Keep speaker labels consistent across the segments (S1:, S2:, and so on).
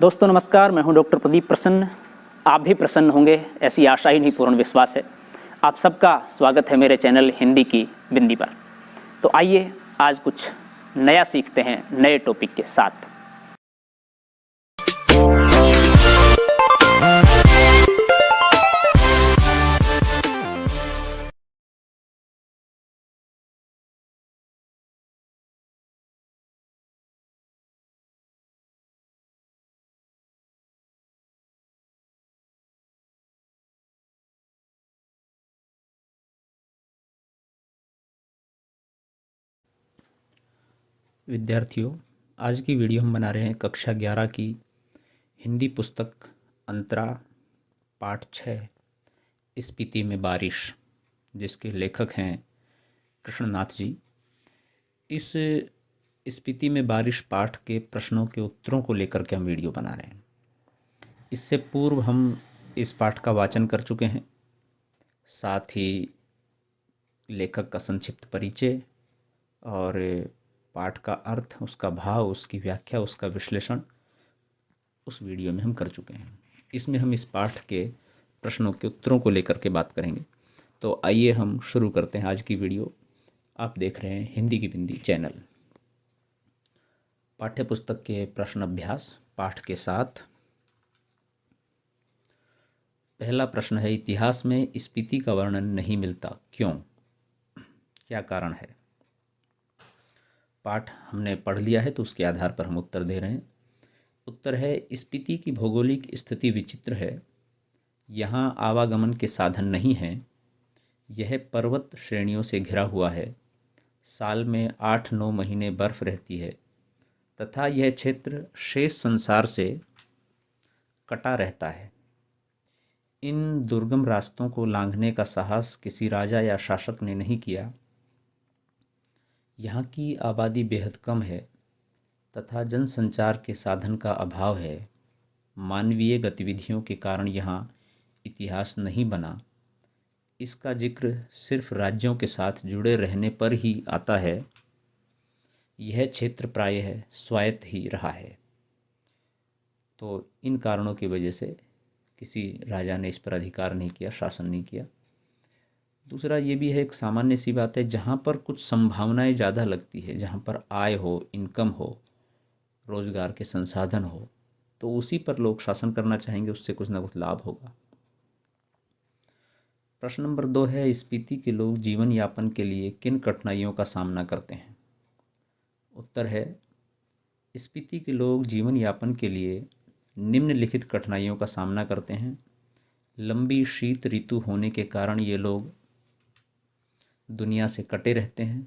S1: दोस्तों नमस्कार, मैं हूं डॉक्टर प्रदीप प्रसन्न। आप भी प्रसन्न होंगे, ऐसी आशा ही नहीं पूर्ण विश्वास है। आप सबका स्वागत है मेरे चैनल हिंदी की बिंदी पर। तो आइए आज कुछ नया सीखते हैं नए टॉपिक के साथ।
S2: विद्यार्थियों, आज की वीडियो हम बना रहे हैं कक्षा 11 की हिंदी पुस्तक अंतरा पाठ 6 स्पीति में बारिश, जिसके लेखक हैं कृष्णनाथ जी। इस स्पीति में बारिश पाठ के प्रश्नों के उत्तरों को लेकर के हम वीडियो बना रहे हैं। इससे पूर्व हम इस पाठ का वाचन कर चुके हैं, साथ ही लेखक का संक्षिप्त परिचय और पाठ का अर्थ, उसका भाव, उसकी व्याख्या, उसका विश्लेषण उस वीडियो में हम कर चुके हैं। इसमें हम इस पाठ के प्रश्नों के उत्तरों को लेकर के बात करेंगे। तो आइए हम शुरू करते हैं आज की वीडियो। आप देख रहे हैं हिंदी की बिंदी चैनल। पाठ्य पुस्तक के प्रश्न अभ्यास पाठ के साथ पहला प्रश्न है, इतिहास में स्पीति का वर्णन नहीं मिलता, क्यों? क्या कारण है? पाठ हमने पढ़ लिया है तो उसके आधार पर हम उत्तर दे रहे हैं। उत्तर है, स्पीति की भौगोलिक स्थिति विचित्र है। यहाँ आवागमन के साधन नहीं हैं। यह पर्वत श्रेणियों से घिरा हुआ है। साल में 8-9 महीने बर्फ रहती है तथा यह क्षेत्र शेष संसार से कटा रहता है। इन दुर्गम रास्तों को लांघने का साहस किसी राजा या शासक ने नहीं किया। यहाँ की आबादी बेहद कम है तथा जनसंचार के साधन का अभाव है। मानवीय गतिविधियों के कारण यहाँ इतिहास नहीं बना। इसका जिक्र सिर्फ राज्यों के साथ जुड़े रहने पर ही आता है। यह क्षेत्र प्रायः स्वायत्त ही रहा है। तो इन कारणों की वजह से किसी राजा ने इस पर अधिकार नहीं किया, शासन नहीं किया। दूसरा ये भी है, एक सामान्य सी बात है, जहाँ पर कुछ संभावनाएं ज़्यादा लगती है, जहाँ पर आय हो, इनकम हो, रोजगार के संसाधन हो, तो उसी पर लोग शासन करना चाहेंगे, उससे कुछ ना कुछ लाभ होगा। प्रश्न नंबर 2 है, स्पीति के लोग जीवन यापन के लिए किन कठिनाइयों का सामना करते हैं? उत्तर है, स्पीति के लोग जीवन यापन के लिए निम्नलिखित कठिनाइयों का सामना करते हैं। लंबी शीत ऋतु होने के कारण ये लोग दुनिया से कटे रहते हैं।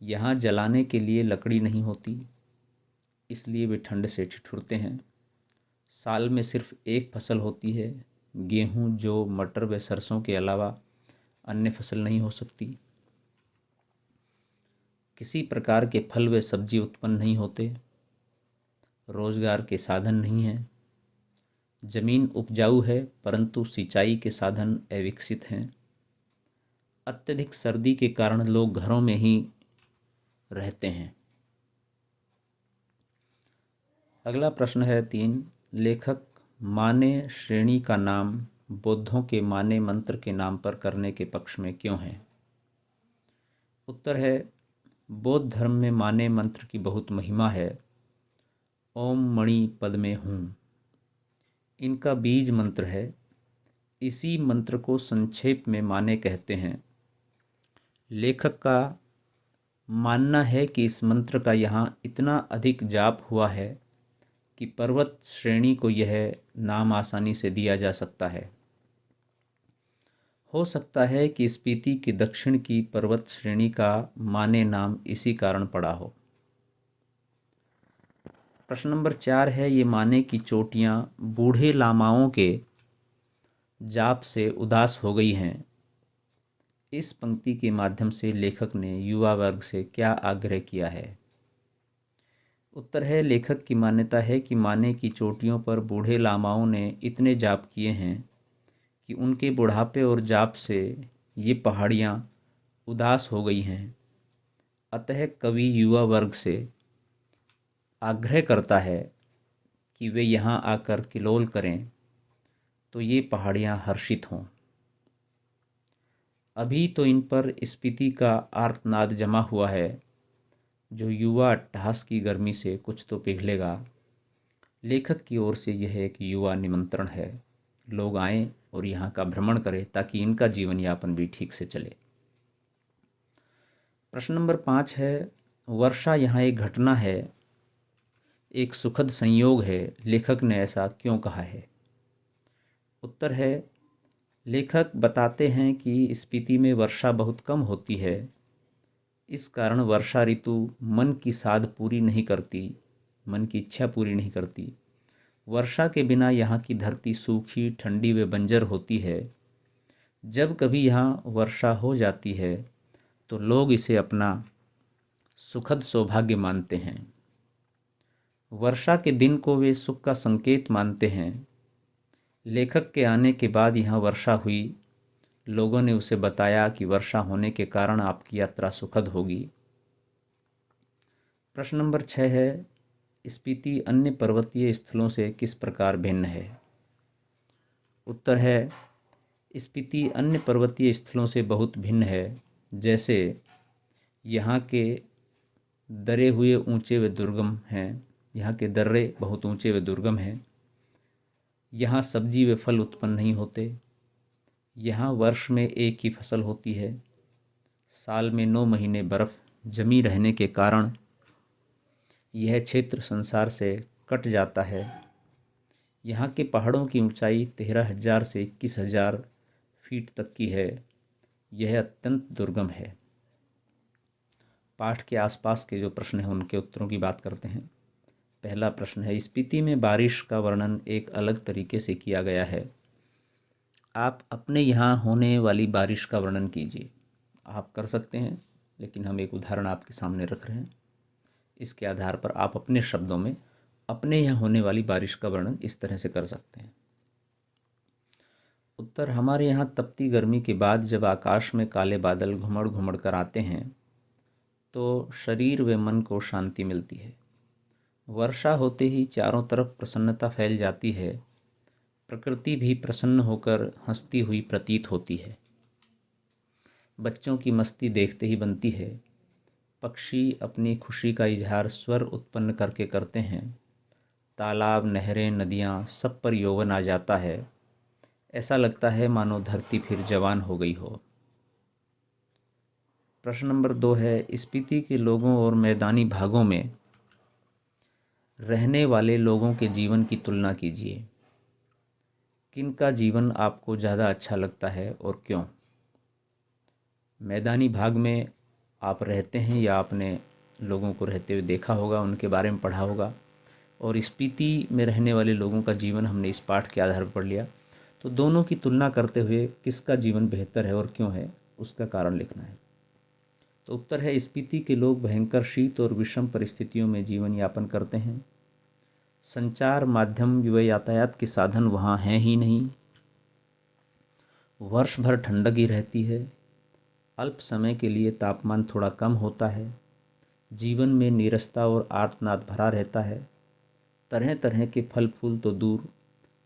S2: यहाँ जलाने के लिए लकड़ी नहीं होती, इसलिए वे ठंड से ठिठुरते हैं। साल में सिर्फ एक फसल होती है। गेहूँ, जौ, मटर व सरसों के अलावा अन्य फसल नहीं हो सकती। किसी प्रकार के फल व सब्जी उत्पन्न नहीं होते। रोजगार के साधन नहीं हैं। जमीन उपजाऊ है परंतु सिंचाई के साधन अविकसित हैं। अत्यधिक सर्दी के कारण लोग घरों में ही रहते हैं। अगला प्रश्न है 3, लेखक माने श्रेणी का नाम बौद्धों के माने मंत्र के नाम पर करने के पक्ष में क्यों है? उत्तर है, बौद्ध धर्म में माने मंत्र की बहुत महिमा है। ओम मणि पद में हूँ, इनका बीज मंत्र है। इसी मंत्र को संक्षेप में माने कहते हैं। लेखक का मानना है कि इस मंत्र का यहाँ इतना अधिक जाप हुआ है कि पर्वत श्रेणी को यह नाम आसानी से दिया जा सकता है। हो सकता है कि स्पीति के दक्षिण की पर्वत श्रेणी का माने नाम इसी कारण पड़ा हो। प्रश्न नंबर 4 है, ये माने की चोटियाँ बूढ़े लामाओं के जाप से उदास हो गई हैं। इस पंक्ति के माध्यम से लेखक ने युवा वर्ग से क्या आग्रह किया है? उत्तर है, लेखक की मान्यता है कि माने की चोटियों पर बूढ़े लामाओं ने इतने जाप किए हैं कि उनके बुढ़ापे और जाप से ये पहाड़ियाँ उदास हो गई हैं। अतः कवि युवा वर्ग से आग्रह करता है कि वे यहाँ आकर किलोल करें तो ये पहाड़ियाँ हर्षित हों। अभी तो इन पर स्पीति का आर्तनाद जमा हुआ है, जो युवा अट्टहास की गर्मी से कुछ तो पिघलेगा। लेखक की ओर से यह एक युवा निमंत्रण है, लोग आएं और यहाँ का भ्रमण करें ताकि इनका जीवन यापन भी ठीक से चले। प्रश्न नंबर 5 है, वर्षा यहाँ एक घटना है, एक सुखद संयोग है, लेखक ने ऐसा क्यों कहा है? उत्तर है, लेखक बताते हैं कि स्पीति में वर्षा बहुत कम होती है। इस कारण वर्षा ऋतु मन की साध पूरी नहीं करती, मन की इच्छा पूरी नहीं करती। वर्षा के बिना यहाँ की धरती सूखी, ठंडी व बंजर होती है। जब कभी यहाँ वर्षा हो जाती है तो लोग इसे अपना सुखद सौभाग्य मानते हैं। वर्षा के दिन को वे सुख का संकेत मानते हैं। लेखक के आने के बाद यहाँ वर्षा हुई। लोगों ने उसे बताया कि वर्षा होने के कारण आपकी यात्रा सुखद होगी। प्रश्न नंबर 6 है, स्पीति अन्य पर्वतीय स्थलों से किस प्रकार भिन्न है? उत्तर है, स्पीति अन्य पर्वतीय स्थलों से बहुत भिन्न है। जैसे यहाँ के दरे हुए ऊंचे व दुर्गम हैं, यहाँ के दर्रे बहुत ऊंचे व दुर्गम हैं। यहाँ सब्जी व फल उत्पन्न नहीं होते। यहाँ वर्ष में एक ही फसल होती है। साल में 9 महीने बर्फ़ जमी रहने के कारण यह क्षेत्र संसार से कट जाता है। यहाँ के पहाड़ों की ऊंचाई 13,000 से 21,000 फीट तक की है। यह अत्यंत दुर्गम है। पाठ के आसपास के जो प्रश्न हैं उनके उत्तरों की बात करते हैं। पहला प्रश्न है, स्पीति में बारिश का वर्णन एक अलग तरीके से किया गया है। आप अपने यहाँ होने वाली बारिश का वर्णन कीजिए। आप कर सकते हैं, लेकिन हम एक उदाहरण आपके सामने रख रहे हैं। इसके आधार पर आप अपने शब्दों में अपने यहाँ होने वाली बारिश का वर्णन इस तरह से कर सकते हैं। उत्तर, हमारे यहाँ तपती गर्मी के बाद जब आकाश में काले बादल घुमड़ घुमड़ कर आते हैं तो शरीर व मन को शांति मिलती है। वर्षा होते ही चारों तरफ प्रसन्नता फैल जाती है। प्रकृति भी प्रसन्न होकर हंसती हुई प्रतीत होती है। बच्चों की मस्ती देखते ही बनती है। पक्षी अपनी खुशी का इजहार स्वर उत्पन्न करके करते हैं। तालाब, नहरें, नदियाँ सब पर यौवन आ जाता है। ऐसा लगता है मानो धरती फिर जवान हो गई हो। प्रश्न नंबर 2 है, स्पीति के लोगों और मैदानी भागों में रहने वाले लोगों के जीवन की तुलना कीजिए। किनका जीवन आपको ज़्यादा अच्छा लगता है और क्यों? मैदानी भाग में आप रहते हैं या आपने लोगों को रहते हुए देखा होगा, उनके बारे में पढ़ा होगा। और स्पीति में रहने वाले लोगों का जीवन हमने इस पाठ के आधार पर पढ़ लिया। तो दोनों की तुलना करते हुए किसका जीवन बेहतर है और क्यों है, उसका कारण लिखना है। तो उत्तर है, स्पीति के लोग भयंकर शीत और विषम परिस्थितियों में जीवन यापन करते हैं। संचार माध्यम व यातायात के साधन वहाँ हैं ही नहीं। वर्ष भर ठंडक ही रहती है। अल्प समय के लिए तापमान थोड़ा कम होता है। जीवन में नीरसता और आर्तनाद भरा रहता है। तरह तरह के फल फूल तो दूर,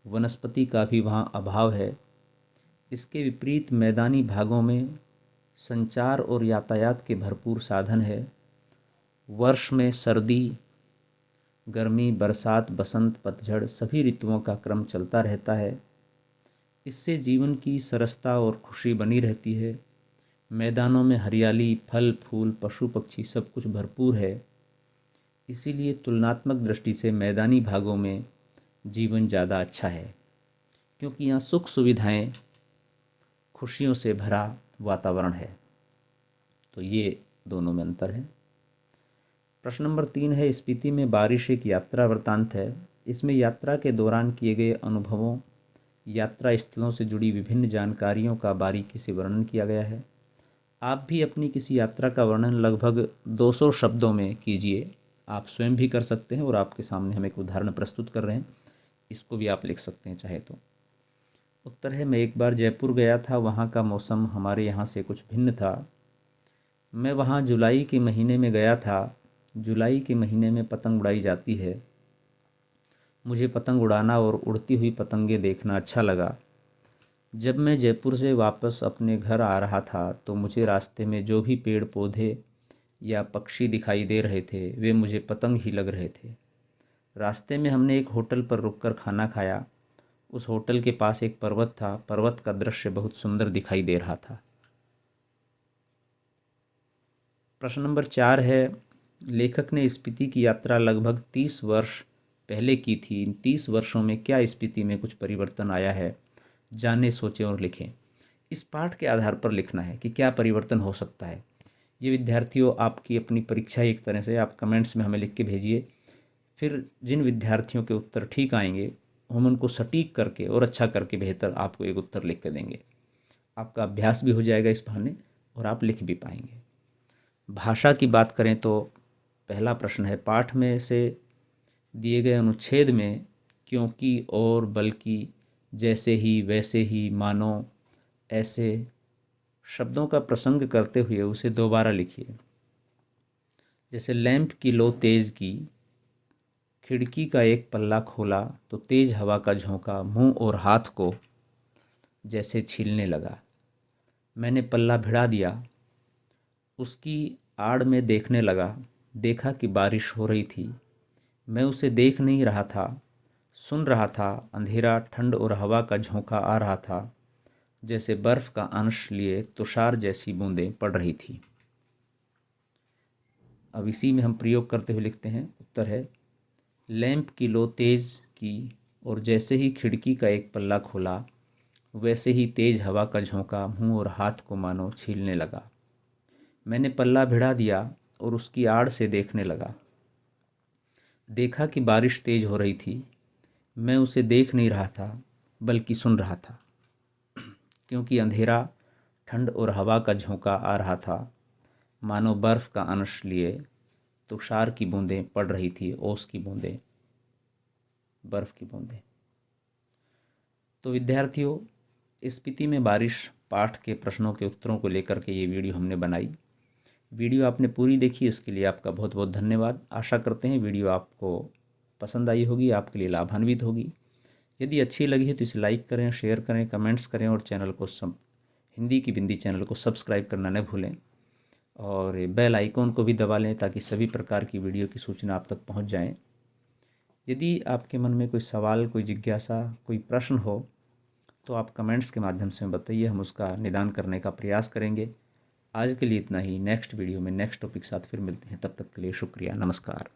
S2: वनस्पति का भी वहाँ अभाव है। इसके विपरीत मैदानी भागों में संचार और यातायात के भरपूर साधन है। वर्ष में सर्दी, गर्मी, बरसात, बसंत, पतझड़ सभी ऋतुओं का क्रम चलता रहता है। इससे जीवन की सरसता और खुशी बनी रहती है। मैदानों में हरियाली, फल फूल, पशु पक्षी सब कुछ भरपूर है। इसीलिए तुलनात्मक दृष्टि से मैदानी भागों में जीवन ज़्यादा अच्छा है, क्योंकि यहाँ सुख सुविधाएं, खुशियों से भरा वातावरण है। तो ये दोनों में अंतर है। प्रश्न नंबर 3 है, स्पीति में बारिश एक यात्रा वृत्तांत है। इसमें यात्रा के दौरान किए गए अनुभवों, यात्रा स्थलों से जुड़ी विभिन्न जानकारियों का बारीकी से वर्णन किया गया है। आप भी अपनी किसी यात्रा का वर्णन लगभग 200 शब्दों में कीजिए। आप स्वयं भी कर सकते हैं और आपके सामने हम एक उदाहरण प्रस्तुत कर रहे हैं, इसको भी आप लिख सकते हैं चाहे तो। उत्तर है, मैं एक बार जयपुर गया था। वहाँ का मौसम हमारे यहाँ से कुछ भिन्न था। मैं वहाँ जुलाई के महीने में गया था। जुलाई के महीने में पतंग उड़ाई जाती है। मुझे पतंग उड़ाना और उड़ती हुई पतंगें देखना अच्छा लगा। जब मैं जयपुर से वापस अपने घर आ रहा था तो मुझे रास्ते में जो भी पेड़ पौधे या पक्षी दिखाई दे रहे थे वे मुझे पतंग ही लग रहे थे। रास्ते में हमने एक होटल पर रुककर खाना खाया। उस होटल के पास एक पर्वत था। पर्वत का दृश्य बहुत सुंदर दिखाई दे रहा था। प्रश्न नंबर 4 है, लेखक ने स्पीति की यात्रा लगभग 30 वर्ष पहले की थी। इन 30 वर्षों में क्या स्पीति में कुछ परिवर्तन आया है? जानें, सोचें और लिखें। इस पाठ के आधार पर लिखना है कि क्या परिवर्तन हो सकता है। ये विद्यार्थियों आपकी अपनी परीक्षा एक तरह से आप कमेंट्स में हमें लिख के भेजिए। फिर जिन विद्यार्थियों के उत्तर ठीक आएंगे हम उनको सटीक करके और अच्छा करके बेहतर आपको एक उत्तर लिख के देंगे। आपका अभ्यास भी हो जाएगा इस बहाने और आप लिख भी पाएंगे। भाषा की बात करें तो पहला प्रश्न है, पाठ में से दिए गए अनुच्छेद में क्योंकि, और, बल्कि, जैसे ही, वैसे ही, मानो, ऐसे शब्दों का प्रसंग करते हुए उसे दोबारा लिखिए। जैसे लैंप की लो तेज की, खिड़की का एक पल्ला खोला तो तेज हवा का झोंका मुंह और हाथ को जैसे छीलने लगा। मैंने पल्ला भिड़ा दिया, उसकी आड़ में देखने लगा, देखा कि बारिश हो रही थी। मैं उसे देख नहीं रहा था, सुन रहा था। अंधेरा, ठंड और हवा का झोंका आ रहा था, जैसे बर्फ का अंश लिए तुषार जैसी बूंदें पड़ रही थी। अब इसी में हम प्रयोग करते हुए लिखते हैं। उत्तर है, लैंप की लो तेज की और जैसे ही खिड़की का एक पल्ला खोला वैसे ही तेज हवा का झोंका मुंह और हाथ को मानो छीलने लगा। मैंने पल्ला भिड़ा दिया और उसकी आड़ से देखने लगा, देखा कि बारिश तेज हो रही थी। मैं उसे देख नहीं रहा था बल्कि सुन रहा था, क्योंकि अंधेरा, ठंड और हवा का झोंका आ रहा था, मानो बर्फ का अंश लिए तुषार की बूंदें पड़ रही थी, ओस की बूंदें, बर्फ की बूंदें। तो विद्यार्थियों, स्पीति में बारिश पाठ के प्रश्नों के उत्तरों को लेकर के ये वीडियो हमने बनाई। वीडियो आपने पूरी देखी, इसके लिए आपका बहुत बहुत धन्यवाद। आशा करते हैं वीडियो आपको पसंद आई होगी, आपके लिए लाभान्वित होगी। यदि अच्छी लगी है तो इसे लाइक करें, शेयर करें, कमेंट्स करें और चैनल को हिंदी की बिंदी चैनल को सब्सक्राइब करना न भूलें और बेल आइकॉन को भी दबा लें ताकि सभी प्रकार की वीडियो की सूचना आप तक पहुंच जाए। यदि आपके मन में कोई सवाल, कोई जिज्ञासा, कोई प्रश्न हो तो आप कमेंट्स के माध्यम से बताइए, हम उसका निदान करने का प्रयास करेंगे। आज के लिए इतना ही। नेक्स्ट वीडियो में नेक्स्ट टॉपिक साथ फिर मिलते हैं। तब तक के लिए शुक्रिया, नमस्कार।